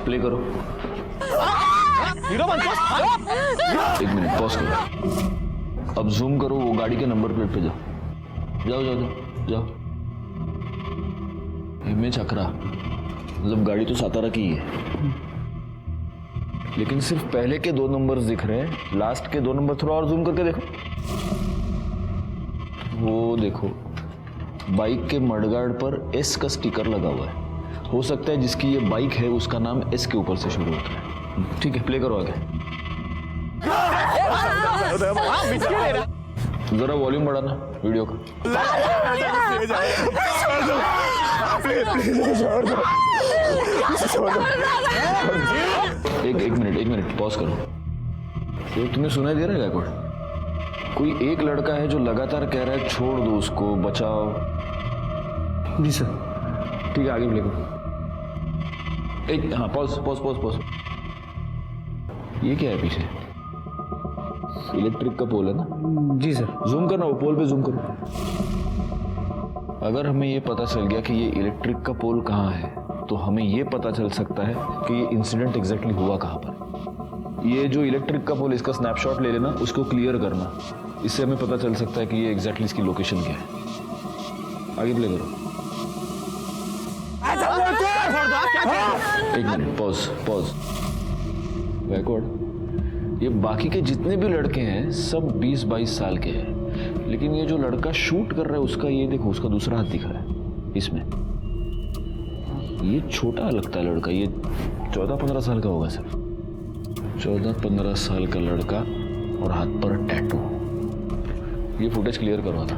Play करो। एक minute pause करो। अब जूम करो, वो गाड़ी के नंबर प्लेट पे जाओ। जाओ जाओ जाओ जाओ। इमेज अकरा, मतलब गाड़ी तो सातारा की ही है, लेकिन सिर्फ पहले के 2 नंबर्स दिख रहे हैं, लास्ट के 2 नंबर थोड़ा और जूम करके देखो। वो देखो, बाइक के मडगार्ड पर एस का स्टिकर लगा हुआ है। हो सकता है जिसकी ये बाइक है उसका नाम एस के ऊपर से शुरू होता है। ठीक है, प्ले करो आगे। जरा वॉल्यूम बढ़ाना वीडियो का। एक मिनट पॉज करो। तो तुम्हें सुनाई दे रहा है गायकवाड़? कोई एक लड़का है जो लगातार कह रहा है छोड़ दो उसको, बचाओ। जी सर। ठीक है, आगे प्ले करो। हाँ, पॉज। ये क्या है पीछे? इलेक्ट्रिक का पोल है ना? जी सर। जूम करना, वो पोल पे जूम करो। अगर हमें ये पता चल गया कि ये इलेक्ट्रिक का पोल कहाँ है, तो हमें ये पता चल सकता है कि ये इंसिडेंट एग्जैक्टली हुआ कहाँ पर। ये जो इलेक्ट्रिक का पोल, इसका स्नैपशॉट ले लेना, उसको क्लियर करना। इससे हमें पता चल सकता है कि ये एग्जैक्टली इसकी लोकेशन क्या है। आगे प्ले करो। एक मिनट, पॉज। गायकवाड़, ये बाकी के जितने भी लड़के हैं सब 20-22 साल के हैं, लेकिन ये जो लड़का शूट कर रहा है उसका, ये देखो, उसका दूसरा हाथ दिख रहा है इसमें। ये छोटा लगता है लड़का, ये 14-15 साल का होगा सर। 14-15 साल का लड़का और हाथ पर टैटू। ये फुटेज क्लियर करवाना।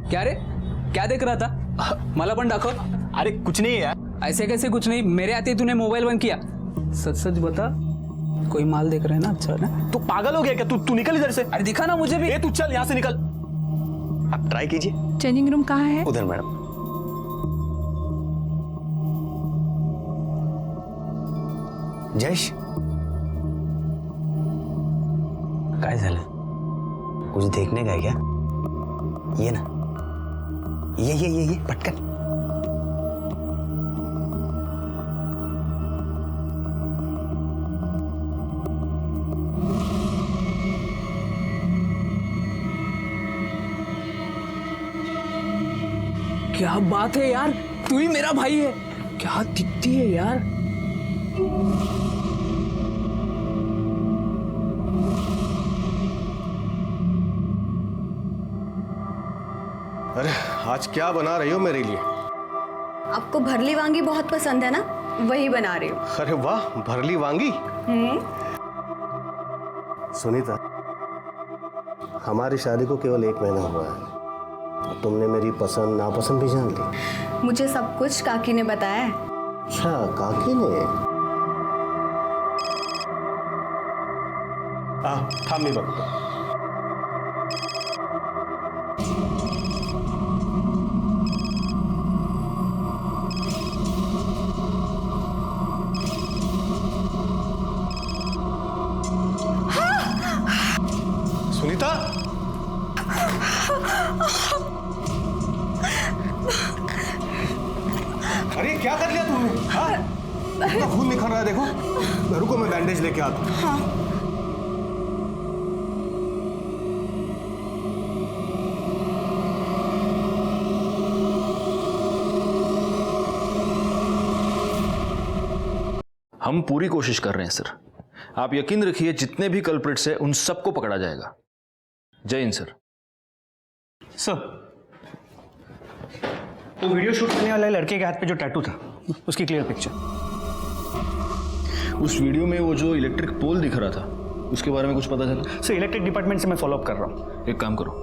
क्या रे, क्या देख रहा था? मला पण दाखव। अरे कुछ नहीं यार। ऐसे कैसे कुछ नहीं? मेरे आते तूने मोबाइल बंद किया। सच सच बता, कोई माल देख रहा है ना? अच्छा ना? तू पागल हो गया क्या? तू निकल इधर से। अरे दिखा ना मुझे भी। ए तू चल यहाँ से निकल। आप ट्राई कीजिए। चेंजिंग रूम कहाँ है? उधर मैडम। जयेश, काय झालं? कुछ देखने का है क्या? ये ना, ये पटकन। क्या बात है यार, तू ही मेरा भाई है। क्या दिखती है यार। अरे आज क्या बना रही हो मेरे लिए? आपको भरली वांगी बहुत पसंद है ना, वही बना रही हूँ। अरे वाह, भरली वांगी। सुनीता, हमारी शादी को केवल 1 महीना हुआ है, तुमने मेरी पसंद नापसंद भी जान ली। मुझे सब कुछ काकी ने बताया है। अच्छा, काकी ने? थांब, मी बघतो। सुनीता, अरे क्या कर लिया तुमने? इतना खून निकल रहा है, देखो। रुको, मैं बैंडेज लेके आता हूँ। हम पूरी कोशिश कर रहे हैं सर। आप यकीन रखिए जितने भी कल्प्रिट्स हैं उन सबको पकड़ा जाएगा। जय हिंद सर। सर, वो वीडियो शूट करने वाले लड़के के हाथ पे जो टैटू था, उसकी क्लियर पिक्चर। उस वीडियो में वो जो इलेक्ट्रिक पोल दिख रहा था उसके बारे में कुछ पता चला? सर, इलेक्ट्रिक डिपार्टमेंट से मैं फॉलो अप कर रहा हूँ। एक काम करो,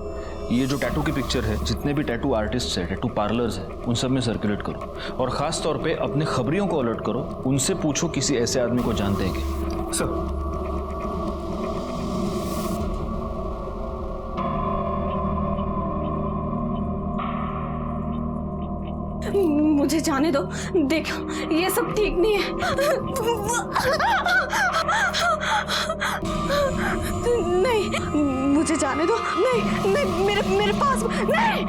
ये जो टैटू की पिक्चर है, जितने भी टैटू आर्टिस्ट है, टैटू पार्लर्स है, उन सब में सर्कुलेट करो और खास तौर पे अपने खबरियों को अलर्ट करो। उनसे पूछो किसी ऐसे आदमी को जानते हैं कि। सर, मुझे जाने दो। देखो ये सब ठीक नहीं है। नहीं, मुझे जाने दो। नहीं नहीं, मेरे पास नहीं।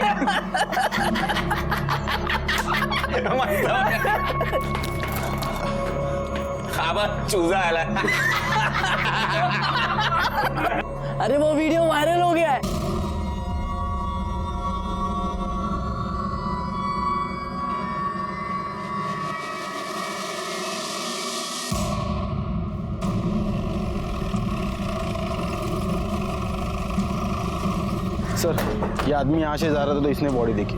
चूजा आला। अरे वो वीडियो वायरल हो गया है। सर, ये आदमी यहाँ से जा रहा था तो इसने बॉडी देखी।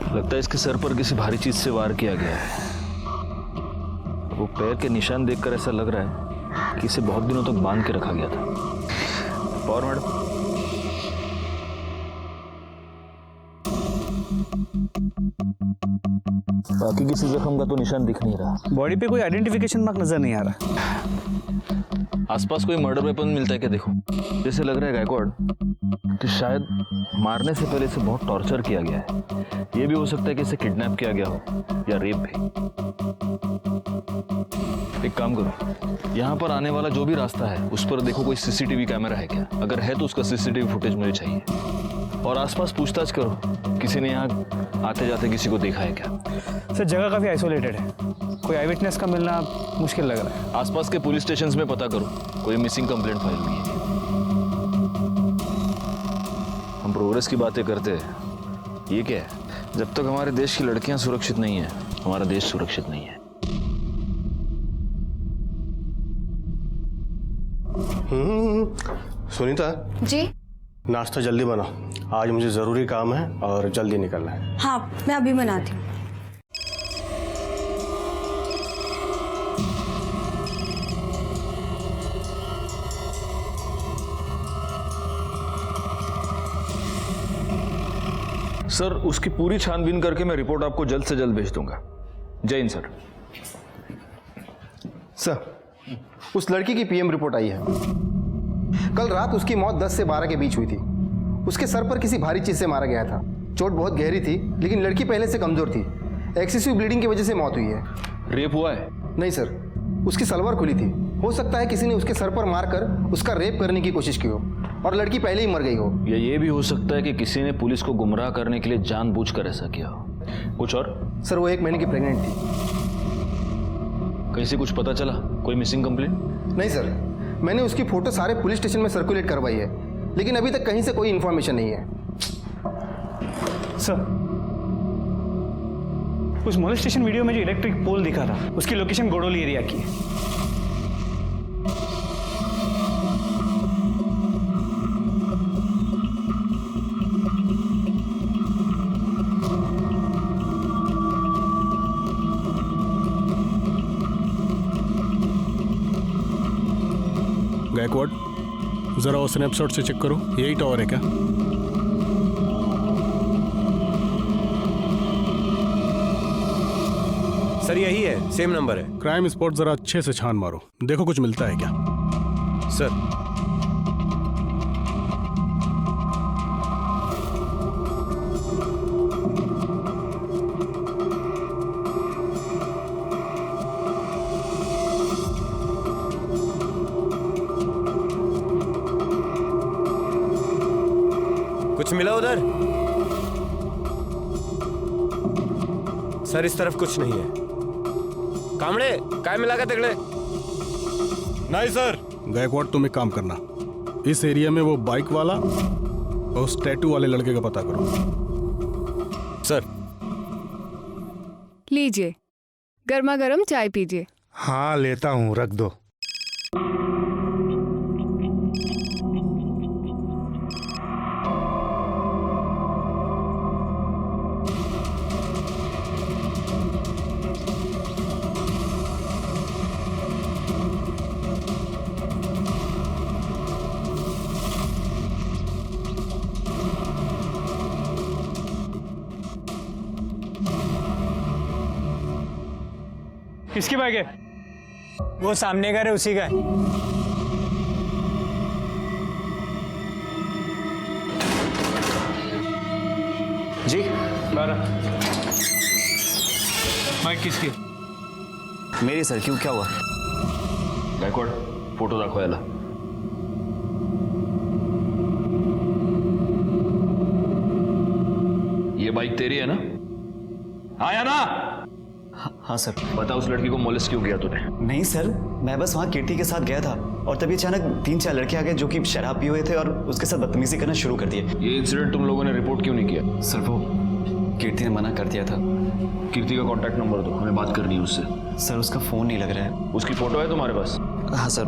लगता है इसके सर पर किसी भारी चीज से वार किया गया है। वो पैर के निशान देखकर ऐसा लग रहा है कि इसे बहुत दिनों तक बांध के रखा गया था। और मैडम, बाकी किसी जख्म का तो निशान दिख नहीं रहा। बॉडी पे कोई आइडेंटिफिकेशन मार्क नजर नहीं आ रहा। आसपास कोई मर्डर वेपन मिलता है क्या? देखो, जैसे लग रहा है गायकवाड़ कि शायद मारने से पहले इसे बहुत टॉर्चर किया गया है। ये भी हो सकता है कि इसे किडनैप किया गया हो या रेप भी। एक काम करो, यहाँ पर आने वाला जो भी रास्ता है उस पर देखो कोई सीसीटीवी कैमरा है क्या। अगर है तो उसका सीसीटीवी फुटेज मुझे चाहिए। और आसपास पूछताछ करो, किसी ने यहाँ आते जाते किसी को देखा है क्या। सर, जगह काफी आइसोलेटेड है, कोई आई विटनेस का मिलना मुश्किल लग रहा है। आसपास के पुलिस स्टेशंस में पता करो कोई मिसिंग कंप्लेंट फाइल हुई है। हम प्रोग्रेस की बातें करते हैं, ये क्या है? जब तक हमारे देश की लड़कियां सुरक्षित नहीं है, हमारा देश सुरक्षित नहीं है। सुनीता जी नाश्ता जल्दी बनाओ, आज मुझे ज़रूरी काम है और जल्दी निकलना है। हाँ, मैं अभी बनाती हूँ। सर, उसकी पूरी छानबीन करके मैं रिपोर्ट आपको जल्द से जल्द भेज दूंगा। जय हिंद सर। सर, उस लड़की की पीएम रिपोर्ट आई है। कल रात उसकी मौत 10 से 12 के बीच हुई थी। उसके सर पर किसी भारी चीज से मारा गया था। चोट बहुत गहरी थी, लेकिन लड़की पहले से कमजोर थी। एक्सेसिव ब्लीडिंग की वजह से मौत हुई है। रेप हुआ है? नहीं सर, उसकी सलवार खुली थी। हो सकता है किसी ने उसके सर पर मारकर उसका रेप करने की कोशिश की हो और लड़की पहले ही मर गई हो। या ये भी हो सकता है कि किसी ने पुलिस को गुमराह करने के लिए जानबूझकर ऐसा किया हो। कुछ और? सर, वो 1 महीने की प्रेग्नेंट थी। कहीं से कुछ पता चला? कोई मिसिंग कंप्लेंट? नहीं सर, मैंने उसकी फोटो सारे पुलिस स्टेशन में सर्कुलेट करवाई है, लेकिन अभी तक कहीं से कोई इन्फॉर्मेशन नहीं है। सर, उस मोलेस्टेशन वीडियो में जो इलेक्ट्रिक पोल दिखा था, उसकी लोकेशन गोडोली एरिया की है। गायकवाड़, जरा वो स्नैपशॉट से चेक करो, यही टावर है क्या? सर, यही है, सेम नंबर है। क्राइम स्पॉट जरा अच्छे से छान मारो, देखो कुछ मिलता है क्या। सर, कुछ मिला उधर? सर, इस तरफ कुछ नहीं है। कामड़े काय मिला का तिकडे? नहीं सर। गायकवाड़ तुम एक काम करना, इस एरिया में वो बाइक वाला और उस टैटू वाले लड़के का पता करो। सर लीजिए, गर्मा गर्म चाय पीजिए। हाँ लेता हूँ, रख दो। किसकी बाइक है? वो सामने का है, उसी का है। जी 12। बाइक किसकी? मेरी सर, क्यों, क्या हुआ? गायकवाड फोटो दाखवा याला। ये बाइक तेरी है ना? हाँ या ना? हाँ सर। बता उस लड़की को मोलेस्ट क्यों किया तूने? नहीं सर, मैं बस वहाँ कीर्ति के साथ गया था और तभी अचानक 3-4 लड़के आ गए जो कि शराब पिए हुए थे और उसके साथ बदतमीजी करना शुरू कर दिए। ये इंसिडेंट तुम लोगों ने रिपोर्ट क्यों नहीं किया? सर वो कीर्ति ने मना कर दिया था। कीर्ति का कांटेक्ट नंबर दो, हमें बात करनी है उससे। सर उसका फोन नहीं लग रहा है। उसकी फोटो है तुम्हारे पास? हाँ सर,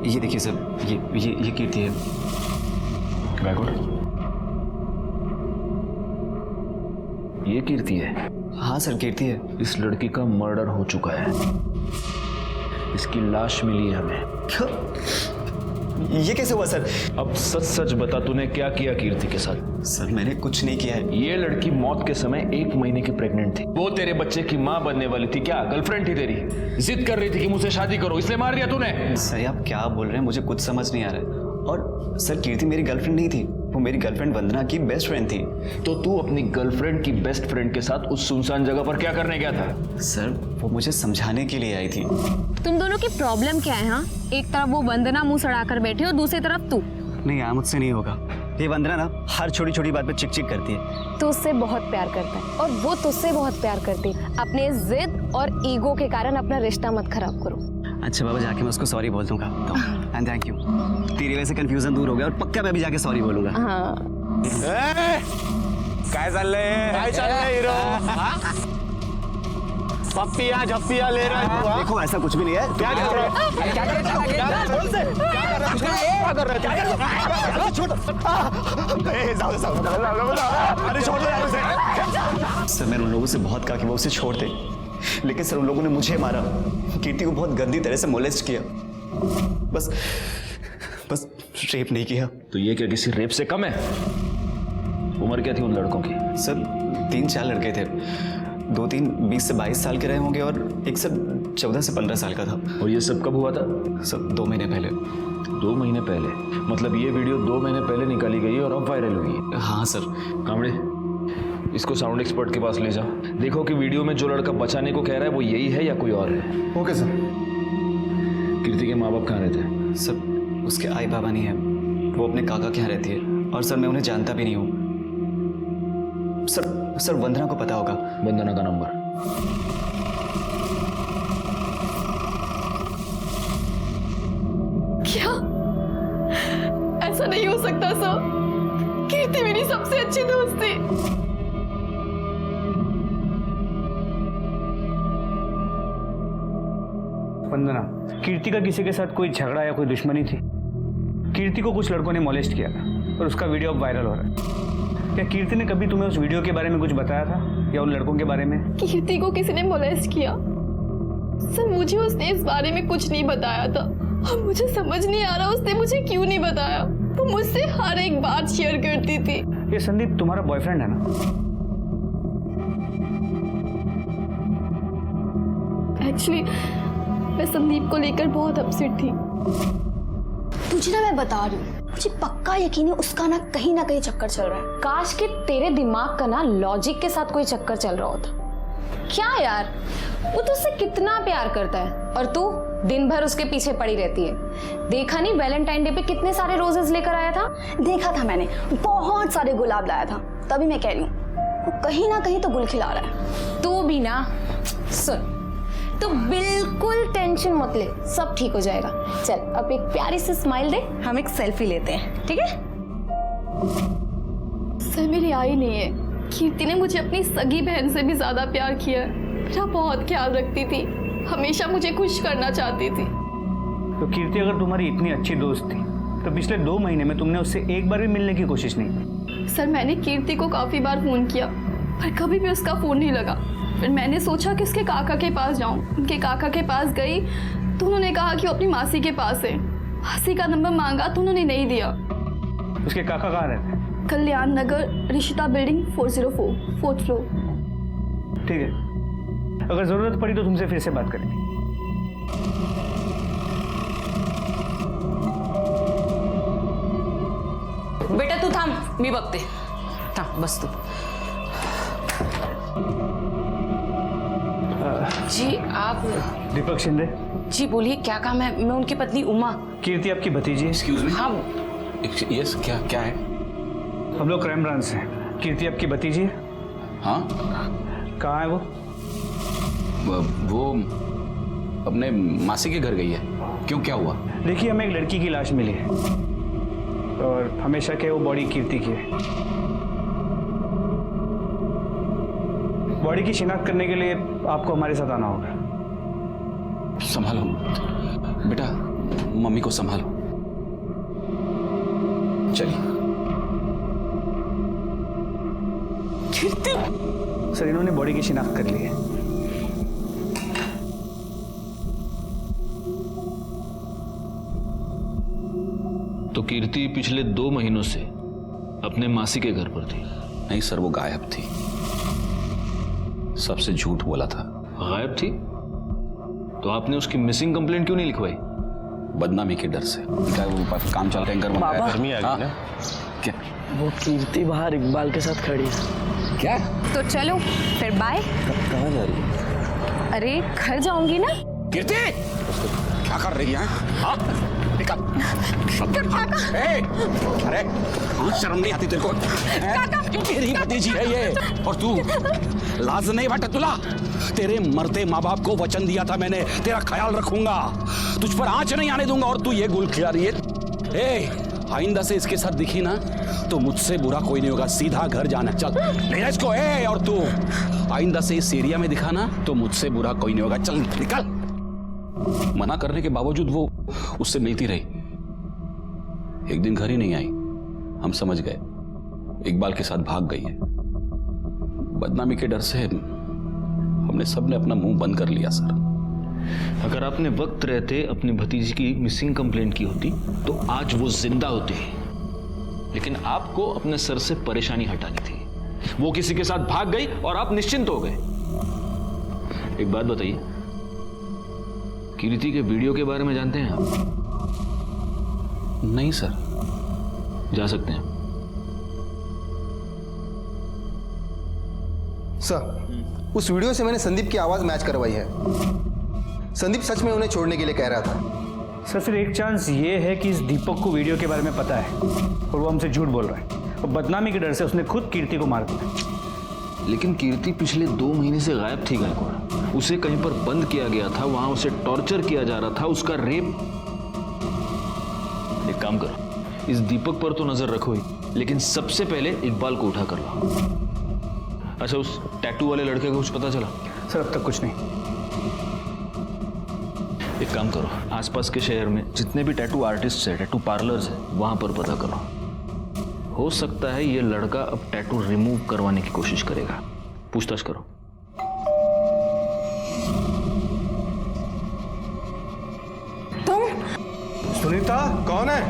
ये देखिए सर, ये कीर्ति है। गायकवाड ये कीर्ति है? हाँ सर, कीर्ति है। इस लड़की का मर्डर हो चुका है, इसकी लाश मिली है हमें। क्या? ये कैसे हुआ सर? अब सच सच बता, तूने क्या किया कीर्ति के साथ? सर मैंने कुछ नहीं किया है। ये लड़की मौत के समय 1 महीने की प्रेग्नेंट थी। वो तेरे बच्चे की माँ बनने वाली थी। क्या गर्लफ्रेंड थी तेरी? जिद कर रही थी कि मुझसे शादी करो, इसलिए मार दिया तूने? सर आप क्या बोल रहे हैं, मुझे कुछ समझ नहीं आ रहा है। और सर कीर्ति मेरी गर्लफ्रेंड नहीं थी, वो मेरी गर्लफ्रेंड वंदना की बेस्ट फ्रेंड थी। तो तू अपनी गर्लफ्रेंड की बेस्ट फ्रेंड के साथ उस सुनसान जगह पर क्या करने गया था? सर वो मुझे समझाने के लिए आई थी। तुम दोनों की प्रॉब्लम क्या है? हाँ, एक तरफ वो वंदना मुंह सड़ा कर बैठी और दूसरी तरफ तू। नहीं यार, मुझसे नहीं होगा। ये वंदना ना हर छोटी छोटी बात पे चिक चिक करती है। तू उससे बहुत प्यार करता है और वो तुझसे बहुत प्यार करती है। अपने जिद और ईगो के कारण अपना रिश्ता मत खराब करो। अच्छा बाबा, जाके मैं उसको सॉरी बोल दूंगा। एंड थैंक यू, तेरी वजह से कंफ्यूजन दूर हो गया और पक्का मैं भी जाके सॉरी बोलूंगा। हाँ। काय चाललंय हीरो? पप्पिया झप्पिया ले रहा है तू? देखो ऐसा कुछ भी नहीं है। क्या कर रहा है? क्या कर रहा है? छोड़। अरे छोड़ दो यार उसे। सर मैंने उन लोगों से बहुत कहा कि वो उसे छोड़ दे, लेकिन सर उन लोगों ने मुझे मारा, कीर्ति को बहुत गंदी तरह से मोलेस्ट किया। बस रेप नहीं किया। तो ये क्या किसी रेप से कम है? उम्र क्या थी उन लड़कों की? सर 3-4 लड़के थे, 2-3 20 से 22 साल के रहे होंगे और एक सर 14 से 15 साल का था। और ये सब कब हुआ था? सर 2 महीने पहले। 2 महीने पहले? मतलब ये वीडियो 2 महीने पहले निकाली गई और अब वायरल हुई? हाँ सर। कामड़े इसको साउंड एक्सपर्ट के पास ले जाओ, देखो कि वीडियो में जो लड़का बचाने को कह रहा है वो यही है या कोई और है। Okay sir. कीर्ति के माँ बाप कहाँ रहते हैं? सर उसके आई बाबा नहीं है, वो अपने काका के यहाँ रहती है और सर मैं उन्हें जानता भी नहीं हूँ। सर वंदना को पता होगा। वंदना का नंबर? क्या? ऐसा नहीं हो सकता सर, कीर्ति मेरी सबसे अच्छी दोस्त थी। वंदना, कीर्ति का किसी के साथ कोई झगड़ा या कोई दुश्मनी थी? कीर्ति को कुछ लड़कों ने मोलेस्ट किया था और उसका वीडियो अब वायरल हो रहा है। क्या कीर्ति ने कभी तुम्हें उस वीडियो के बारे में कुछ बताया था या उन लड़कों के बारे में? कीर्ति को किसी ने मोलेस्ट किया? सर मुझे उसने इस बारे में कुछ नहीं बताया था और मुझे समझ नहीं आ रहा उसने मुझे क्यों नहीं बताया। वो मुझसे हर एक बात शेयर करती थी। ये संदीप तुम्हारा बॉयफ्रेंड है ना? एक्चुअली मैं संदीप को लेकर बहुत अपसेट थी। तुझे ना मैं बता रही हूँ, मुझे पक्का यकीन है उसका ना कहीं चक्कर चल रहा है। काश कि तेरे दिमाग का ना लॉजिक के साथ कोई चक्कर चल रहा होता। क्या यार, वो तुझसे कितना प्यार करता है और तू दिन भर उसके पीछे पड़ी रहती है। देखा नहीं वैलेंटाइन डे पे कितने सारे रोजेस लेकर आया था? देखा था मैंने, बहुत सारे गुलाब लाया था। तभी मैं कह रही हूँ वो कहीं ना कहीं तो गुल खिला रहा है। तू भी ना सुन, तो बिल्कुल टेंशन मत ले, सब ठीक हो जाएगा। चल अब एक प्यारी सी स्माइल दे, हम एक सेल्फी लेते हैं, ठीक है? सर मेरी आई नहीं है। कीर्ति ने मुझे अपनी सगी बहन से भी ज्यादा प्यार किया है। मेरा बहुत ख्याल रखती थी, हमेशा मुझे खुश करना चाहती थी। तो कीर्ति अगर तुम्हारी इतनी अच्छी दोस्त थी तो पिछले 2 महीने में तुमने उससे एक बार भी मिलने की कोशिश नहीं की? सर मैंने कीर्ति को काफी बार फोन किया पर कभी भी उसका फोन नहीं लगा। फिर मैंने सोचा कि उसके काका के पास जाऊं। उनके काका के पास गई तो उन्होंने कहा कि वो अपनी मासी के पास है। मासी का नंबर मांगा तो उन्होंने नहीं दिया। उसके काका कहाँ रहते हैं? कल्याण नगर, ऋषिता बिल्डिंग 404, 4th फ्लोर। ठीक है, अगर जरूरत पड़ी तो तुमसे फिर से बात करेंगे। बेटा तू थांब, मी बघते। थांब, बस तू। जी आप? दीपक शिंदे। जी बोलिए, क्या काम है? मैं उनकी पत्नी उमा। कीर्ति आपकी भतीजी है। Excuse me. हाँ यस, क्या है? हम लोग क्राइम ब्रांच से हैं। कीर्ति आपकी भतीजी है? हाँ। कहाँ है वो? वो अपने मासी के घर गई है। क्यों, क्या हुआ? देखिए, हमें एक लड़की की लाश मिली है और हमें शक है वो बॉडी कीर्ति की है। बॉडी की शिनाख्त करने के लिए आपको हमारे साथ आना होगा। संभालो बेटा, मम्मी को संभालो। चलिए। सर, इन्होंने बॉडी की शिनाख्त कर ली है। तो कीर्ति पिछले 2 महीनों से अपने मासी के घर पर थी? नहीं सर, वो गायब थी। सबसे झूठ बोला था। गायब थी? तो आपने उसकी मिसिंग कंप्लेंट क्यों नहीं लिखवाई? बदनामी के डर से। क्या वो काम चल टैंकर में बाबा, गर्मी आ गई ना। क्या? वो कीर्ति बाहर इकबाल के साथ खड़ी है। क्या? तो चलो फिर बाय। कहाँ जा रही है? अरे घर जाऊंगी ना। कीर्ति क्या कर रही है? हाँ? निकल। ए, अरे शर्म नहीं आती तेरे को? तेरी भतीजी है ये, और तू लाज नहीं बटा तुला? तेरे मरते माँ बाप को वचन दिया था मैंने, तेरा ख्याल रखूंगा, तुझ पर आंच नहीं आने दूंगा, और तू ये गुल खिला रही है। ए, आइंदा से इसके साथ दिखी ना तो मुझसे बुरा कोई नहीं होगा, सीधा घर जाना। चल ले इसको। ए, और तू आइंदा से इस एरिया में दिखा ना तो मुझसे बुरा कोई नहीं होगा। चल निकल। मना करने के बावजूद वो उससे मिलती रही। एक दिन घर ही नहीं आई, हम समझ गए इकबाल के साथ भाग गई है। बदनामी के डर से हमने सबने अपना मुंह बंद कर लिया सर। अगर आपने वक्त रहते अपनी भतीजी की मिसिंग कंप्लेंट की होती तो आज वो जिंदा होती, लेकिन आपको अपने सर से परेशानी हटानी थी। वो किसी के साथ भाग गई और आप निश्चिंत हो गए। एक बात बताइए, कीर्ति के वीडियो के बारे में जानते हैं आप? नहीं सर। जा सकते हैं सर। उस वीडियो से मैंने संदीप की आवाज मैच करवाई है। संदीप सच में उन्हें छोड़ने के लिए कह रहा था। सर, फिर एक चांस ये है कि इस दीपक को वीडियो के बारे में पता है और वो हमसे झूठ बोल रहा है, और बदनामी के डर से उसने खुद कीर्ति को मार दिया। लेकिन कीर्ति पिछले 2 महीने से गायब थी गायकवाड़। उसे कहीं पर बंद किया गया था, वहां उसे टॉर्चर किया जा रहा था, उसका रेप। एक काम करो, इस दीपक पर तो नजर रखो ही, लेकिन सबसे पहले इकबाल को उठा कर लाओ। अच्छा, उस टैटू वाले लड़के का कुछ पता चला? सर, अब तक कुछ नहीं। एक काम करो, आसपास के शहर में जितने भी टैटू आर्टिस्ट है, टैटू पार्लर्स है, वहां पर पता करो। हो सकता है ये लड़का अब टैटू रिमूव करवाने की कोशिश करेगा। पूछताछ करो। तुम? सुनीता कौन है?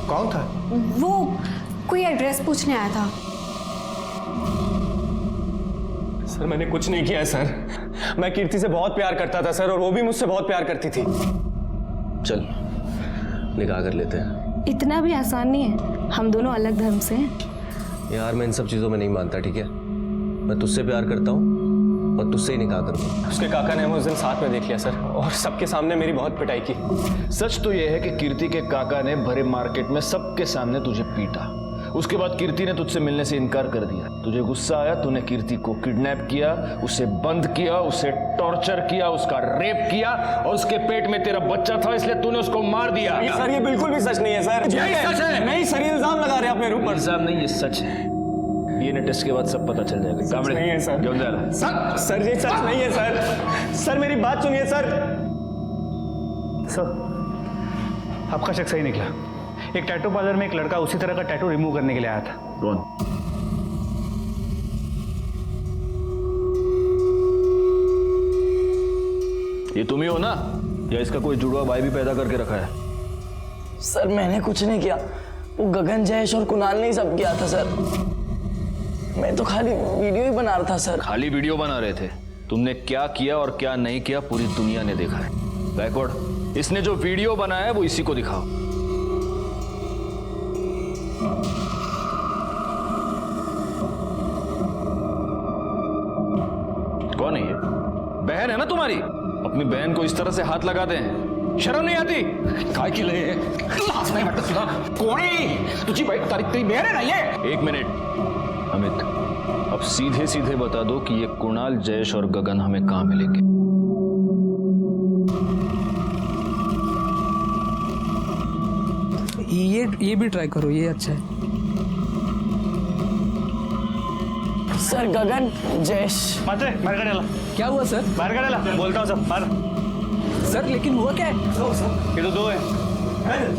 कौन था? वो कोई एड्रेस पूछने आया था। सर मैंने कुछ नहीं किया है सर। मैं कीर्ति से बहुत प्यार करता था सर, और वो भी मुझसे बहुत प्यार करती थी। चल निकाह कर लेते हैं। इतना भी आसान नहीं है, हम दोनों अलग धर्म से हैं। यार मैं इन सब चीज़ों में नहीं मानता, ठीक है? मैं तुझसे प्यार करता हूँ और तुझसे ही निकाह करूंगा। उसके काका ने हमें उस दिन साथ में देख लिया सर, और सबके सामने मेरी बहुत पिटाई की। सच तो यह है कि कीर्ति के काका ने भरे मार्केट में सबके सामने तुझे पीटा। उसके बाद कीर्ति ने तुझसे मिलने से इनकार कर दिया। तुझे गुस्सा आया, तूने कीर्ति को किडनैप किया, उसे बंद किया, उसे टॉर्चर किया, उसका रेप किया, और उसके पेट में तेरा बच्चा था इसलिए तूने उसको मार दिया। सर ये बिल्कुल भी सच नहीं है सर। यही सच है। नहीं सर, ये इल्जाम लगा रहे हैं अपने ऊपर। इल्जाम नहीं, ये सच है। डीएनए टेस्ट के बाद सब पता चल जाएगा। सच नहीं है सर। क्यों जा रहा? सर ये सच नहीं है सर। सर मेरी बात सुनिए सर। सर आपका शक सही निकला। एक टैटू पार्लर में एक लड़का उसी तरह का टैटू रिमूव करने के लिए आया था। कौन? ये तुम ही हो ना, या इसका कोई जुड़वा भाई भी पैदा करके रखा है? सर मैंने कुछ नहीं किया, वो गगन, जयेश और कुणाल ने ही सब किया था सर। मैं तो खाली वीडियो ही बना रहा था सर। खाली वीडियो बना रहे थे? तुमने क्या किया और क्या नहीं किया पूरी दुनिया ने देखा है। बैकवर्ड, इसने जो वीडियो बनाया है वो इसी को दिखाओ। कौन है ये? बहन है ना तुम्हारी? अपनी बहन को इस तरह से हाथ लगाते हैं, शर्म नहीं आती? काय की लय लाज नाही वाटत तुला? कोण आहे तुझी तारीख तेरी बहन है ना ये? एक मिनट अमित, अब सीधे सीधे बता दो कि ये कुणाल, जयेश और गगन हमें कहां मिलेंगे? ये भी ट्राई करो, ये अच्छा है। सर गगन, जयेश। माते बाहर काढायला। क्या हुआ सर? बाहर काढायला बोलता हूँ सर। बाहर सर, लेकिन हुआ क्या है? ये तो दो है,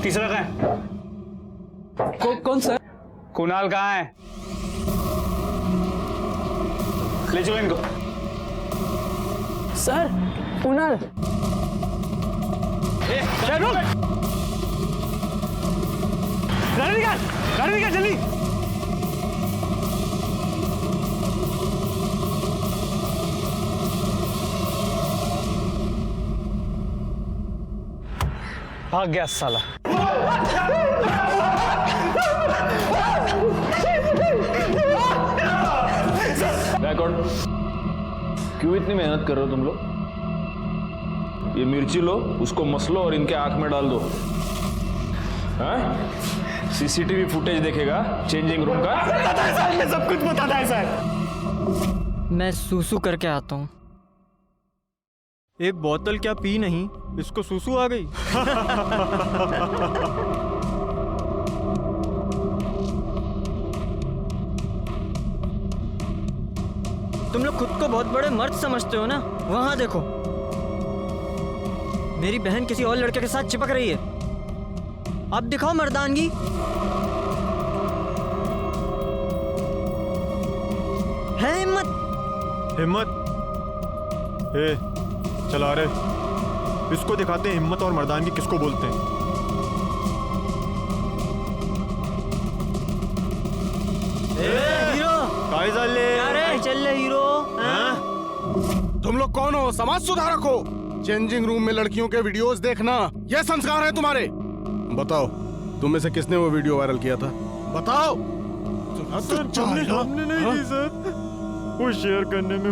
तीसरा कहाँ है? कौन सर? कुणाल कहाँ है? ले चलो इनको। सर कुणाल। गाड़ी निकाल जल्दी। भाग गया साला। बैकवर्ड, क्यों इतनी मेहनत कर रहे हो तुम लोग? ये मिर्ची लो, उसको मसलो और इनके आंख में डाल दो। सीसीटीवी फुटेज देखेगा चेंजिंग रूम का। सर मैं सब कुछ बताता है सर। मैं सूसू करके आता हूँ। एक बोतल क्या पी नहीं, इसको सूसू आ गई। तुम लोग खुद को बहुत बड़े मर्द समझते हो ना? वहां देखो, मेरी बहन किसी और लड़के के साथ चिपक रही है। अब दिखाओ मर्दानगी। है हिम्मत। हिम्मत? चला रहे, इसको दिखाते हैं हिम्मत और मर्दानगी किसको बोलते हैं। हीरो काय चालले? चल हीरो। तुम लोग कौन हो? समाज सुधारक हो? चेंजिंग रूम में लड़कियों के वीडियोस देखना ये संस्कार है तुम्हारे? बताओ, तुम में से किसने वो वीडियो वायरल किया था? बताओ। हमने नहीं की सर, वो शेयर करने में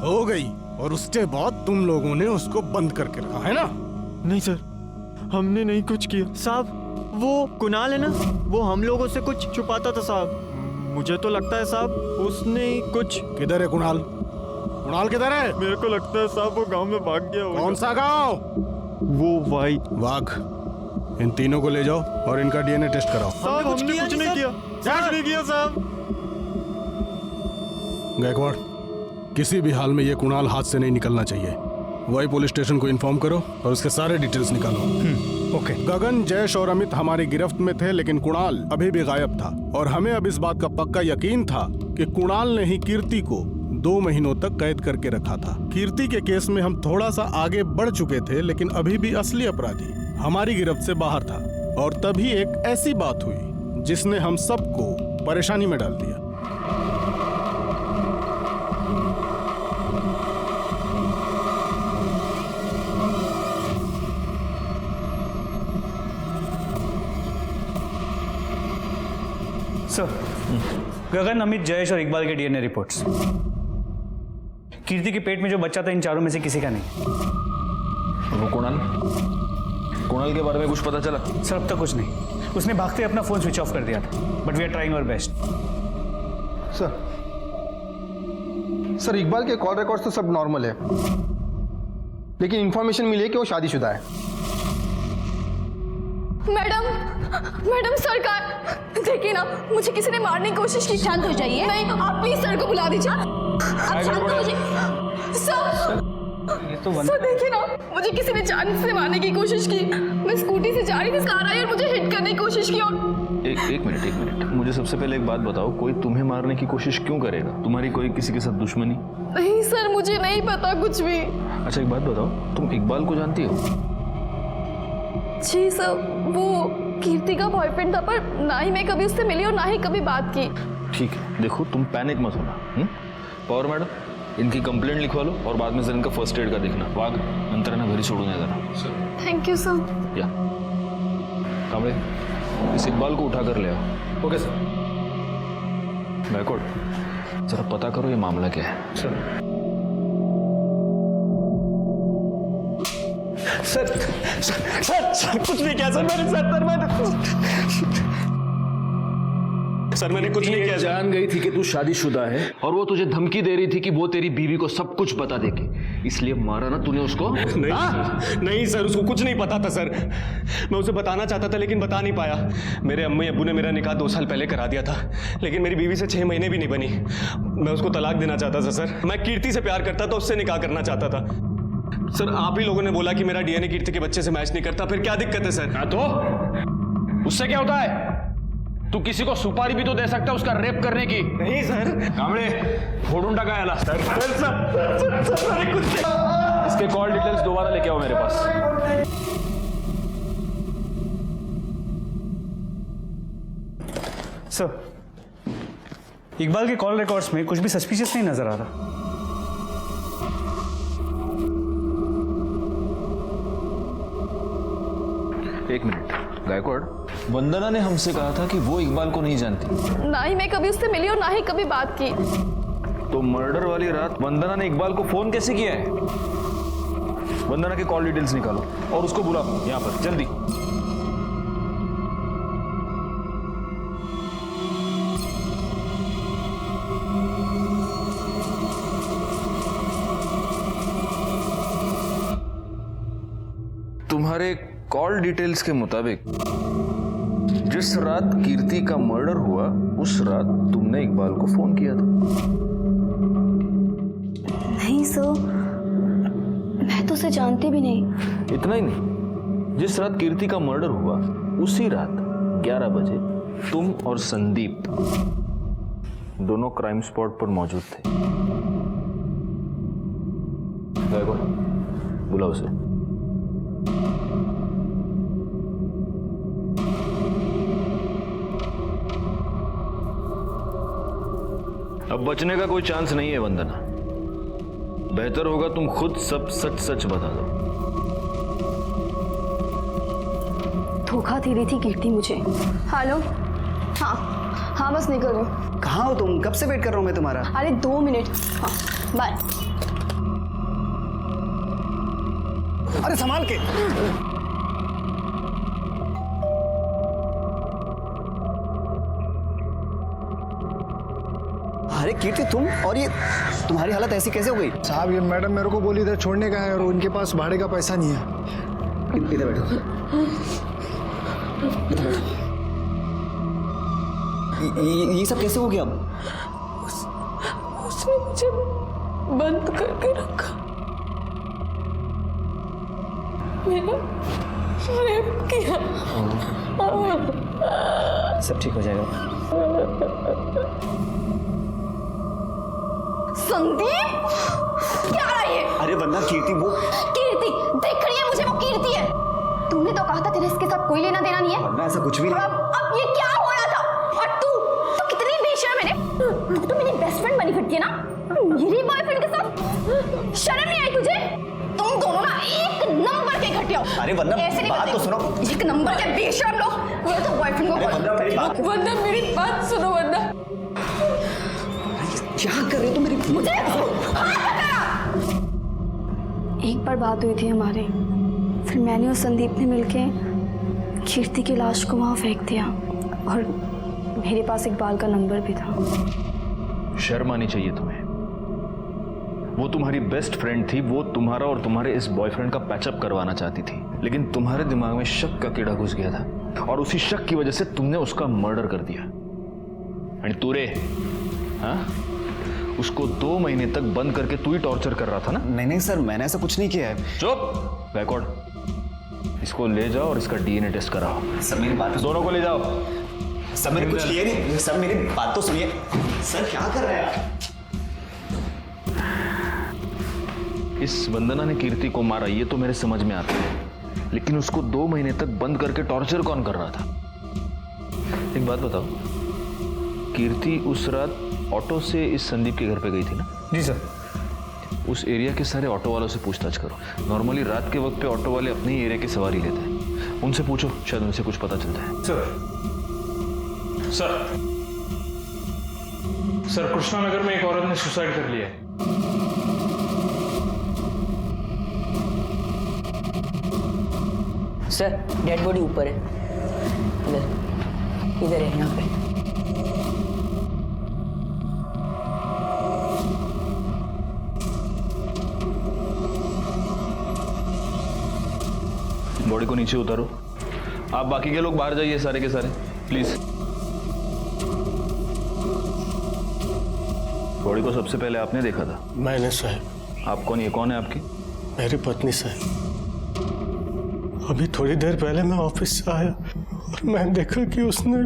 हो गई। और उसके बाद तुम लोगों ने उसको बंद करके रखा है ना? नहीं सर, हमने नहीं कुछ किया साहब। वो कुणाल है ना, वो हम लोगों से कुछ छुपाता था साहब। मुझे तो लगता है साहब उसने ही कुछ। किधर है कुणाल? कुणाल किधर है? मेरे को लगता है साहब वो गांव में भाग गया होगा। कौन सा गांव? वो वाघ। इन तीनों को ले जाओ और इनका डीएनए टेस्ट कराओ। साहब हमने कुछ नहीं किया। कुछ नहीं किया साहब। गायकवाड़, किसी भी हाल में ये कुणाल हाथ से नहीं निकलना चाहिए। वही पुलिस स्टेशन को इन्फॉर्म करो और उसके सारे डिटेल्स निकालो। ओके। गगन, जयेश और अमित हमारी गिरफ्त में थे, लेकिन कुणाल अभी भी गायब था और हमें अब इस बात का पक्का यकीन था कि कुणाल ने ही कीर्ति को 2 महीनों तक कैद करके रखा था। कीर्ति के केस में हम थोड़ा सा आगे बढ़ चुके थे, लेकिन अभी भी असली अपराधी हमारी गिरफ्त से बाहर था। और तभी एक ऐसी बात हुई जिसने हम सबको परेशानी में डाल दिया। सर, गगन, अमित, जयेश और इकबाल के डीएनए रिपोर्ट्स। कीर्ति के पेट में जो बच्चा था इन चारों में से किसी का नहीं। वो कुणाल के बारे में कुछ पता चला? सर अब तक कुछ नहीं। उसने भागते अपना फोन स्विच ऑफ कर दिया था, but we are trying our best. Sir Iqbal के कॉल रिकॉर्ड्स तो सब नॉर्मल है, लेकिन इंफॉर्मेशन मिली है कि वो शादीशुदा है। मैडम सरकार देखिए ना, मुझे किसी ने मारने की कोशिश की। शांत हो जाइए। नहीं, आप प्लीज सर को बुला दीजिए। आप शांत हो जाइए। सर देखिए ना, मुझे किसी ने जान से मारने की कोशिश की। मैं स्कूटी से जा रही थी, कार आई और मुझे हिट करने की कोशिश की। और एक मिनट मुझे सबसे पहले एक बात बताओ, कोई तुम्हें मारने की कोशिश क्यों करेगा? तुम्हारी कोई किसी के साथ दुश्मनी? नहीं सर, मुझे नहीं पता कुछ भी। अच्छा एक बात बताओ, तुम इकबाल को जानती हो? जी सर, वो कीर्ति का बॉयफ्रेंड था, पर ना ही मैं कभी उससे मिली और ना ही कभी बात की। ठीक है, देखो तुम पैनिक मत होना। पवार मैडम, इनकी कंप्लेंट लिखवा लो और बाद में सर इनका फर्स्ट एड का देखना। वाघ नंतर ना घरी सोडून जरा। Thank you sir. या कांबळे, इस इकबाल को उठा कर ले आओ। Okay sir. गायकवाड़, जरा पता करो ये मामला क्या है। सर कुछ नहीं किया सर मैंने कुछ नहीं किया। जान गई थी कि तू शादीशुदा है और वो तुझे धमकी दे रही थी कि वो तेरी बीवी को सब कुछ बता देगी, इसलिए मारा ना तूने उसको? नहीं सर, उसको कुछ नहीं पता था सर। मैं उसे बताना चाहता था लेकिन बता नहीं पाया। मेरे अम्मी अब्बू ने मेरा निकाह 2 साल पहले करा दिया था, लेकिन मेरी बीवी से 6 महीने भी नहीं बनी। मैं उसको तलाक देना चाहता था सर। मैं कीर्ति से प्यार करता था, उससे निकाह करना चाहता था। सर आप ही लोगों ने बोला कि मेरा डीएनए कीर्ति के बच्चे से मैच नहीं करता, फिर क्या दिक्कत है सर? तो उससे क्या होता है? तू किसी को सुपारी भी तो दे सकता है उसका रेप करने की। नहीं सर। कांबळे, फोडून टाका याला। सर कुछ इसके कॉल डिटेल्स दोबारा लेके आओ मेरे पास। सर, इकबाल के कॉल रिकॉर्ड्स में कुछ भी सस्पिशियस नहीं नजर आ रहा। एक मिनट, गायकवाड़, वंदना ने हमसे कहा था कि वो इकबाल को नहीं जानती। ना ही मैं कभी उससे मिली और ना ही कभी बात की। तो मर्डर वाली रात वंदना ने इकबाल को फोन कैसे किया है? वंदना के कॉल डिटेल्स निकालो और उसको बुलाओ यहाँ पर जल्दी। तुम्हारे कॉल डिटेल्स के मुताबिक जिस रात कीर्ति का मर्डर हुआ उस रात तुमने इकबाल को फोन किया था। नहीं सर, मैं तो उसे जानती भी नहीं। इतना ही नहीं, जिस रात कीर्ति का मर्डर हुआ उसी रात 11 बजे तुम और संदीप दोनों क्राइम स्पॉट पर मौजूद थे। बुलाओ उसे। अब बचने का कोई चांस नहीं है वंदना। बेहतर होगा तुम खुद सब सच सच बता दो। धोखा दे रही थी कीर्ति मुझे। हेलो, हाँ बस निकल रही। कहाँ हो तुम? कब से वेट कर रहा हूँ मैं तुम्हारा। अरे 2 मिनट। हाँ बाय। अरे संभाल के। अरे कीर्ति, तुम और ये तुम्हारी हालत ऐसी कैसे हो गई? साहब ये मैडम मेरे को बोली इधर छोड़ने का है और उनके पास भाड़े का पैसा नहीं है। इधर बैठो। ये सब कैसे हो गया? उसने मुझे बंद करके रखा। मेरा रेप किया। सब ठीक हो जाएगा। संदीप, क्या रहा ये? अरे वंदना, कीर्ति वो कीर्ति देख रही है मुझे, वो कीर्ति है। तुमने तो कहा था तेरे इसके साथ कोई लेना देना नहीं है। वंदना ऐसा कुछ भी नहीं। अब ये क्या हो रहा था? और तू कितनी बेशर्म है। तू तो मेरी बेस्ट फ्रेंड बनी फिरती है ना, मेरी बॉयफ्रेंड के साथ। शर्म नहीं आई तुझे? तुम दोनों ना एक नंबर के घटिया हो। अरे वंदना, ऐसे नहीं बात तो सुनो। एक नंबर के बेशर्म लोग। ये तो बॉयफ्रेंड को। वंदना मेरी बात सुनो। वंदना क्या कर रही हो तुम? मेरी मुझे हाथ हटा। एक बार बात हुई थी हमारी, फिर मैंने और संदीप ने मिलके कीर्ति की लाश को वहाँ फेंक दिया और मेरे पास इकबाल का नंबर भी था। शर्म आनी चाहिए तुम्हें। वो तुम्हारी बेस्ट फ्रेंड थी, वो तुम्हारा और तुम्हारे इस बॉयफ्रेंड का पैचअप करवाना चाहती थी, लेकिन तुम्हारे दिमाग में शक का कीड़ा घुस गया था और उसी शक की वजह से तुमने उसका मर्डर कर दिया। एंड तूरे, हाँ, उसको 2 महीने तक बंद करके तू ही टॉर्चर कर रहा था ना? नहीं सर, मैंने ऐसा कुछ नहीं किया है। चुप बैकवर्ड, इसको ले जाओ और इसका डीएनए टेस्ट कराओ। सर मेरी बात दोनों को ले जाओ। सर मैंने कुछ किया नहीं। सर मेरी बात तो सुनिए। सर क्या कर रहे हैं आप? इस वंदना ने कीर्ति को मारा ये तो मेरे समझ में आता है, लेकिन उसको 2 महीने तक बंद करके टॉर्चर कौन कर रहा था? एक बात बताओ, कीर्ति उस रात ऑटो से इस संदीप के घर पे गई थी ना? जी सर। उस एरिया के सारे ऑटो वालों से पूछताछ करो। नॉर्मली रात के वक्त पे ऑटो वाले अपने ही एरिया की सवारी लेते हैं, उनसे पूछो, शायद उनसे कुछ पता चलता है। सर कृष्णा नगर में एक औरत ने सुसाइड कर लिया है। सर डेड बॉडी ऊपर है, इधर है, यहाँ पे। बॉडी को नीचे उतारो। आप बाकी के लोग बाहर जाइए, सारे के सारे प्लीज। बॉडी को सबसे पहले आपने देखा था? मैंने साहब। आप कौन? ये कौन है आपकी? मेरी पत्नी साहब। अभी थोड़ी देर पहले मैं ऑफिस से आया और मैंने देखा कि उसने।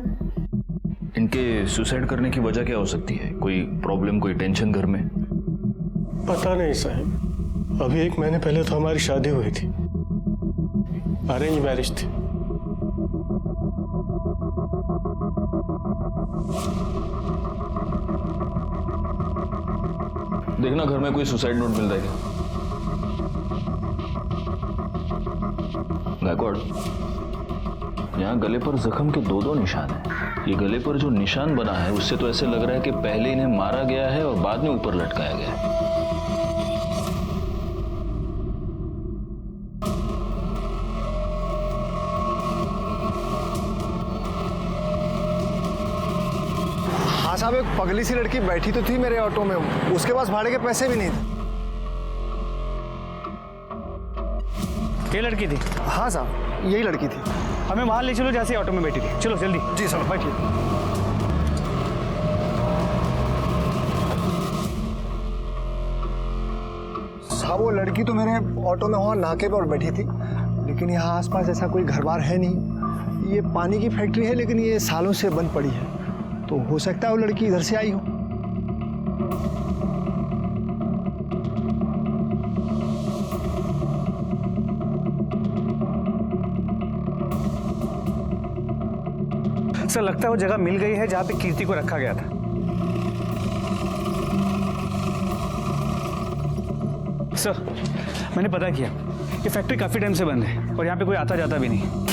इनके सुसाइड करने की वजह क्या हो सकती है? कोई प्रॉब्लम, कोई टेंशन घर में? पता नहीं साहब, अभी 1 महीने पहले तो हमारी शादी हुई थी, अरेंज मैरिज थी। देखना घर में कोई सुसाइड नोट मिलता है क्या? गायकवाड़, यहाँ गले पर जख्म के 2 निशान हैं। ये गले पर जो निशान बना है उससे तो ऐसे लग रहा है कि पहले इन्हें मारा गया है और बाद में ऊपर लटकाया गया है। हाँ साहब, एक पगली सी लड़की बैठी तो थी मेरे ऑटो में, उसके पास भाड़े के पैसे भी नहीं थे। ये लड़की थी? हाँ साहब, यही लड़की थी। हमें वहां ले चलो जैसे ऑटो में बैठी थी। चलो जल्दी। जी सर, बैठिए। साहब वो लड़की तो मेरे ऑटो में वहाँ नाके पर बैठी थी, लेकिन यहाँ आसपास ऐसा कोई घर बार है नहीं। ये पानी की फैक्ट्री है, लेकिन ये सालों से बंद पड़ी है, तो हो सकता है वो लड़की इधर से आई हो। सर लगता है वो जगह मिल गई है जहां पे कीर्ति को रखा गया था। सर मैंने पता किया, ये फैक्ट्री काफी टाइम से बंद है और यहाँ पे कोई आता जाता भी नहीं।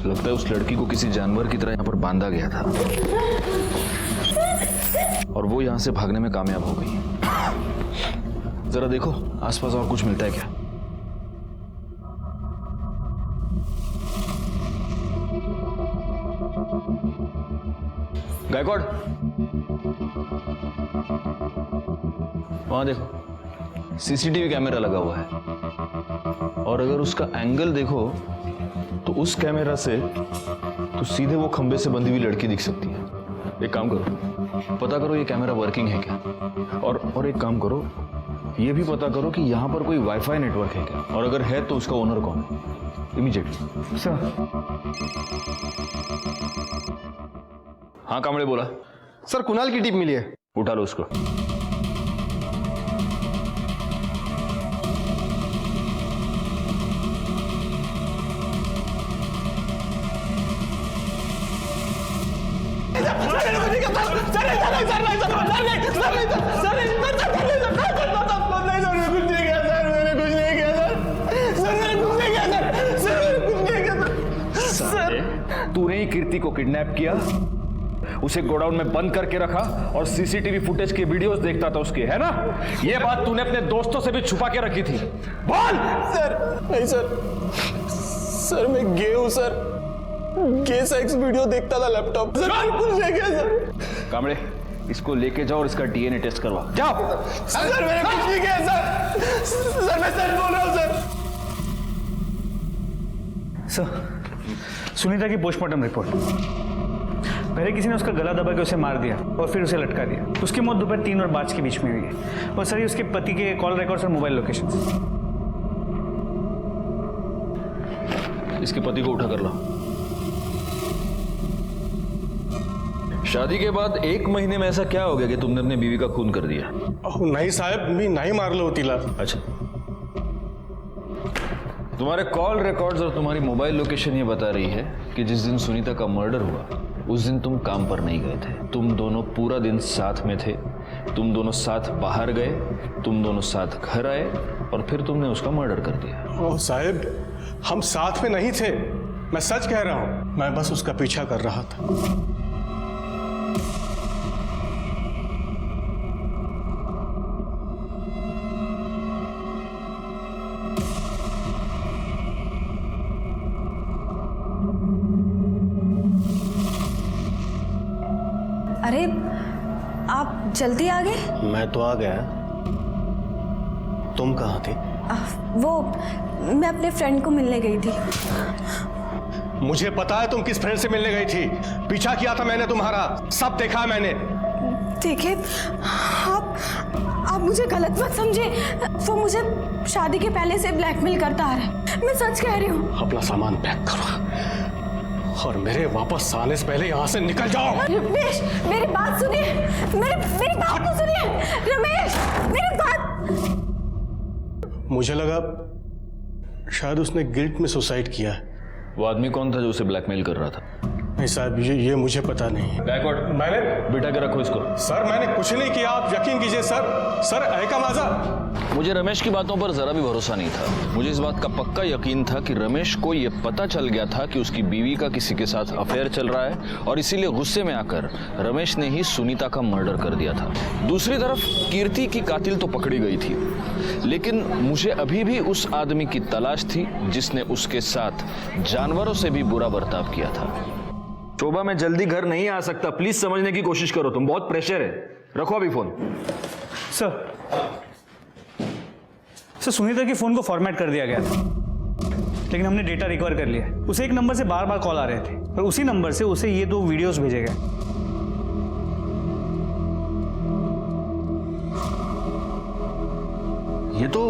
लगता है उस लड़की को किसी जानवर की तरह यहाँ पर बांधा गया था और वो यहाँ से भागने में कामयाब हो गई। जरा देखो आसपास और कुछ मिलता है क्या? गायकवाड़, वहां देखो सीसीटीवी कैमरा लगा हुआ है और अगर उसका एंगल देखो तो उस कैमरा से तो सीधे वो खंबे से बंधी हुई लड़की दिख सकती है। एक काम करो, पता करो ये कैमरा वर्किंग है क्या, और एक काम करो, ये भी पता करो कि यहाँ पर कोई वाईफाई नेटवर्क है क्या, और अगर है तो उसका ओनर कौन है, इमीडिएटली। सर। हाँ कामड़े बोला। सर कुणाल की टिप मिली है। उठा लो उसको। कीर्ति को किडनैप किया, उसे गोडाउन में बंद करके रखा और सीसीटीवी फुटेज के वीडियोस देखता था उसके, है ना? ये बात तूने अपने दोस्तों से भी छुपा के रखी थी। बोल। सर नहीं सर मैं गे हूं सर। गे सेक्स वीडियो देखता था लैपटॉप सर। कुछ नहीं किया सर। कामड़े, इसको लेके जाओ और इसका डीएनए टेस्ट करवा। जाओ। सर मैंने कुछ नहीं किया सर मैं सच बोल रहा हूं सर, सुनीता की पोस्टमार्टम रिपोर्ट। पहले किसी ने उसका गला दबा के उसे मार दिया और फिर उसे लटका दिया। उसकी मौत दोपहर 3 और 5 के बीच में हुई है। और सर, ये उसके पति के कॉल रिकॉर्ड्स और मोबाइल लोकेशन। इसके पति को उठा कर ला। शादी के बाद 1 महीने में ऐसा क्या हो गया कि तुमने अपनी बीवी का खून कर दिया? नहीं साहब, मी नहीं मारलो तिला। अच्छा, तुम्हारे कॉल रिकॉर्ड्स और तुम्हारी मोबाइल लोकेशन ये बता रही है कि जिस दिन सुनीता का मर्डर हुआ उस दिन तुम काम पर नहीं गए थे। तुम दोनों पूरा दिन साथ में थे, तुम दोनों साथ बाहर गए, तुम दोनों साथ घर आए और फिर तुमने उसका मर्डर कर दिया। ओह साहब, हम साथ में नहीं थे। मैं सच कह रहा हूं, मैं बस उसका पीछा कर रहा था। अरे आप जल्दी आ गए? मैं तो आ गया, तुम कहाँ थी? वो मैं अपने फ्रेंड को मिलने गई थी। मुझे पता है तुम किस फ्रेंड से मिलने गई थी। पीछा किया था मैंने तुम्हारा, सब देखा है मैंने। देखिए, आप मुझे गलत मत समझे। वो मुझे शादी के पहले से ब्लैकमेल करता आ रहा है। मैं सच कह रही हूँ। अपना सामान पैक करो और मेरे वापस आने से पहले यहाँ से निकल जाओ। रमेश, मेरी बात सुनिए। मेरी बात तो सुनिए। रमेश, मेरी बात। मुझे लगा शायद उसने गिल्ट में सुसाइड किया है। वो आदमी कौन था जो उसे ब्लैकमेल कर रहा था? नहीं साहब, ये मुझे पता नहीं। मैंने बिठा के रखो इसको। सर मैंने कुछ नहीं किया, आप यकीन कीजिए सर ऐका माझा। मुझे रमेश की बातों पर जरा भी भरोसा नहीं था। मुझे इस बात का पक्का यकीन था कि रमेश को यह पता चल गया था कि उसकी बीवी का किसी के साथ अफेयर चल रहा है और इसीलिए गुस्से में आकर रमेश ने ही सुनीता का मर्डर कर दिया था। दूसरी तरफ कीर्ति की कातिल तो पकड़ी गई थी, लेकिन मुझे अभी भी उस आदमी की तलाश थी जिसने उसके साथ जानवरों से भी बुरा बर्ताव किया था। शोभा, मैं जल्दी घर नहीं आ सकता, प्लीज समझने की कोशिश करो, तुम बहुत प्रेशर है। रखो अभी फोन। सर, सुनीता के फोन को फॉर्मेट कर दिया गया था, लेकिन हमने डेटा रिकवर कर लिया। उसे एक नंबर से बार बार कॉल आ रहे थे और उसी नंबर से उसे ये 2 वीडियोस भेजे गए। ये तो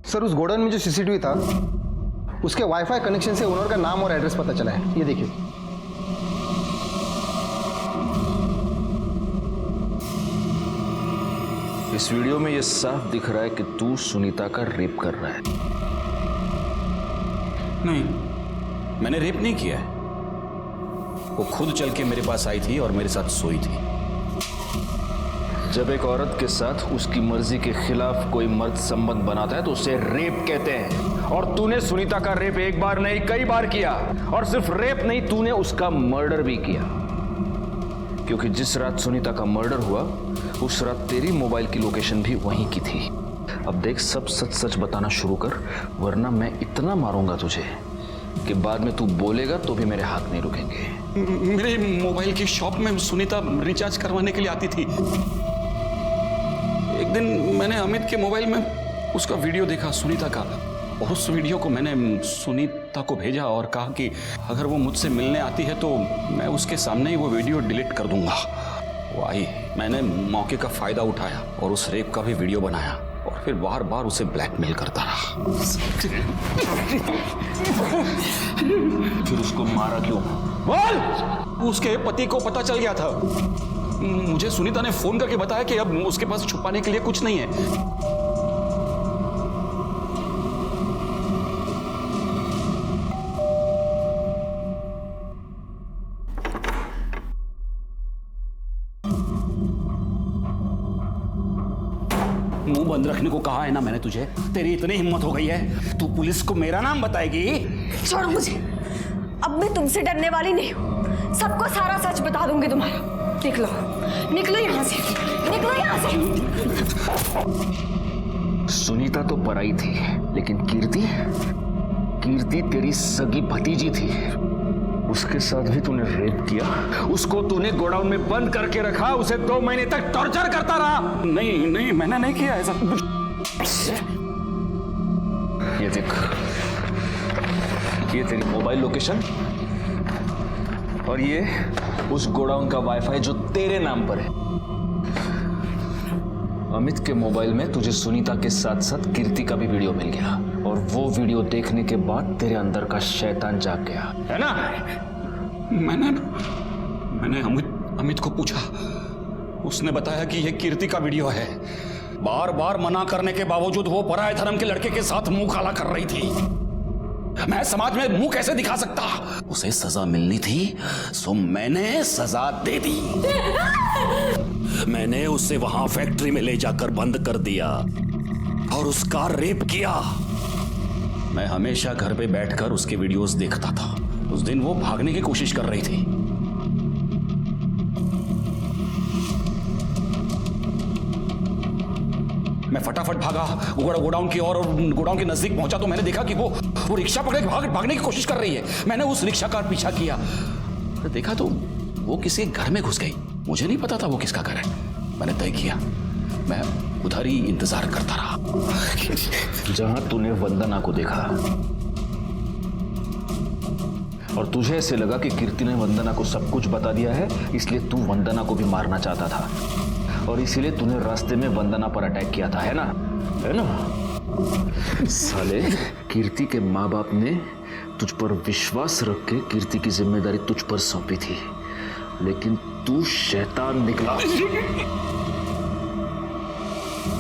सर उस गोडाउन में जो सीसीटीवी था उसके वाईफाई कनेक्शन से ओनर का नाम और एड्रेस पता चला है। ये देखिए। इस वीडियो में ये साफ दिख रहा है कि तू सुनीता का रेप कर रहा है। नहीं, मैंने रेप नहीं किया है। वो खुद चल के मेरे पास आई थी और मेरे साथ सोई थी। जब एक औरत के साथ उसकी मर्जी के खिलाफ कोई मर्द संबंध बनाता है तो उसे रेप कहते हैं। और तूने सुनीता का रेप एक बार नहीं कई बार किया, और सिर्फ रेप नहीं, तूने उसका मर्डर भी किया। क्योंकि जिस रात सुनीता का मर्डर हुआ उस रात तेरी मोबाइल की लोकेशन भी वहीं की थी। अब देख, सब सच सच बताना शुरू कर, वरना मैं इतना मारूंगा तुझे कि बाद में तू बोलेगा तो भी मेरे हाथ नहीं रुकेंगे। मेरे मोबाइल की शॉप में सुनीता रिचार्ज करवाने के लिए आती थी। एक दिन मैंने अमित के मोबाइल में उसका वीडियो देखा सुनीता का, और उस वीडियो को मैंने सुनीता को भेजा और कहा कि अगर वो मुझसे मिलने आती है तो मैं उसके सामने ही वो वीडियो डिलीट कर दूंगा। वो आई, मैंने मौके का फायदा उठाया और उस रेप का भी वीडियो बनाया और फिर बार बार उसे ब्लैकमेल करता रहा। फिर उसको मारा क्यों? बोल! उसके पति को पता चल गया था। मुझे सुनीता ने फोन करके बताया कि अब उसके पास छुपाने के लिए कुछ नहीं है। मुंह बंद रखने को कहा है ना मैंने तुझे। तेरी इतनी हिम्मत हो गई है, तू पुलिस को मेरा नाम बताएगी? छोड़ो मुझे, अब मैं तुमसे डरने वाली नहीं हूँ। सबको सारा सच बता दूंगी तुम्हारा। निकलो, निकलो यहाँ से, निकलो यहाँ से। सुनीता तो पराई थी, लेकिन कीर्ति तेरी सगी भतीजी थी। उसके साथ भी तूने रेप किया, उसको तूने गोडाउन में बंद करके रखा, उसे 2 महीने तक टॉर्चर करता रहा। नहीं, मैंने नहीं किया ऐसा। ये देख, ये तेरी मोबाइल लोकेशन और ये उस गोडाउन का वाईफाई जो तेरे नाम पर है। अमित के मोबाइल में तुझे सुनीता के साथ साथ कीर्ति का भी वीडियो मिल गया, और वो वीडियो देखने के बाद तेरे अंदर का शैतान जाग गया, है ना? मैंने अमित को पूछा, उसने बताया कि यह कीर्ति का वीडियो है। बार बार मना करने के बावजूद वो पराये धर्म के लड़के के साथ मुंह काला कर रही थी। मैं समाज में मुंह कैसे दिखा सकता? उसे सजा मिलनी थी, सो मैंने सजा दे दी। मैंने उसे वहां फैक्ट्री में ले जाकर बंद कर दिया और उसका रेप किया। मैं हमेशा घर पे बैठकर उसके वीडियोस देखता था। उस दिन वो भागने की कोशिश कर रही थी। मैं फटाफट भागा गोडाउन की ओर, और गोडाउन के नजदीक पहुंचा तो मैंने देखा कि वो रिक्शा पकड़े भागने की कोशिश कर रही है। मैंने उस रिक्शा का पीछा किया, देखा तो वो किसी घर में घुस गई। मुझे नहीं पता था वो किसका घर है। मैंने तय किया मैं उधर ही इंतजार करता रहा। जहां तूने वंदना को देखा और तुझे ऐसे लगा कि कीर्ति ने वंदना को सब कुछ बता दिया है, इसलिए तू वंदना को भी मारना चाहता था, और इसीलिए तूने रास्ते में वंदना पर अटैक किया था, है ना? साले, कीर्ति के माँ बाप ने तुझ पर विश्वास रख के कीर्ति की जिम्मेदारी तुझ पर सौंपी थी, लेकिन तू शैतान निकला।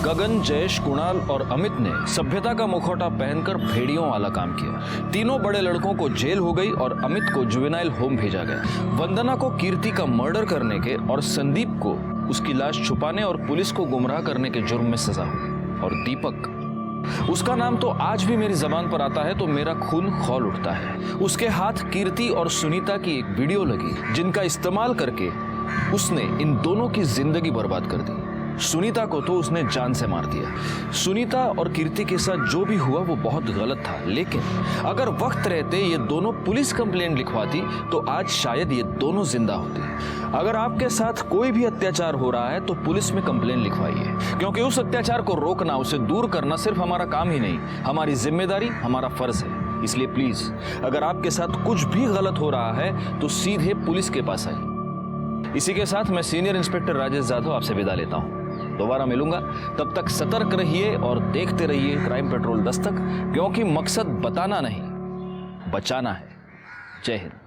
गगन, जयेश, कुणाल और अमित ने सभ्यता का मुखौटा पहनकर भेड़ियों वाला काम किया। तीनों बड़े लड़कों को जेल हो गई और अमित को जुवेनाइल होम भेजा गया। वंदना को कीर्ति का मर्डर करने के और संदीप को उसकी लाश छुपाने और पुलिस को गुमराह करने के जुर्म में सजा हुई। और दीपक, उसका नाम तो आज भी मेरी जबान पर आता है तो मेरा खून खौल उठता है। उसके हाथ कीर्ति और सुनीता की एक वीडियो लगी, जिनका इस्तेमाल करके उसने इन दोनों की जिंदगी बर्बाद कर दी। सुनीता को तो उसने जान से मार दिया। सुनीता और कीर्ति के साथ जो भी हुआ वो बहुत गलत था, लेकिन अगर वक्त रहते ये दोनों पुलिस कंप्लेंट लिखवाती तो आज शायद ये दोनों जिंदा होते। अगर आपके साथ कोई भी अत्याचार हो रहा है तो पुलिस में कंप्लेंट लिखवाइए, क्योंकि उस अत्याचार को रोकना, उसे दूर करना सिर्फ हमारा काम ही नहीं, हमारी जिम्मेदारी, हमारा फर्ज है। इसलिए प्लीज, अगर आपके साथ कुछ भी गलत हो रहा है तो सीधे पुलिस के पास आइए। इसी के साथ मैं सीनियर इंस्पेक्टर राजेश जाधव आपसे विदा लेता हूँ। दोबारा मिलूंगा, तब तक सतर्क रहिए और देखते रहिए क्राइम पेट्रोल दस्तक, क्योंकि मकसद बताना नहीं, बचाना है। जय हिंद।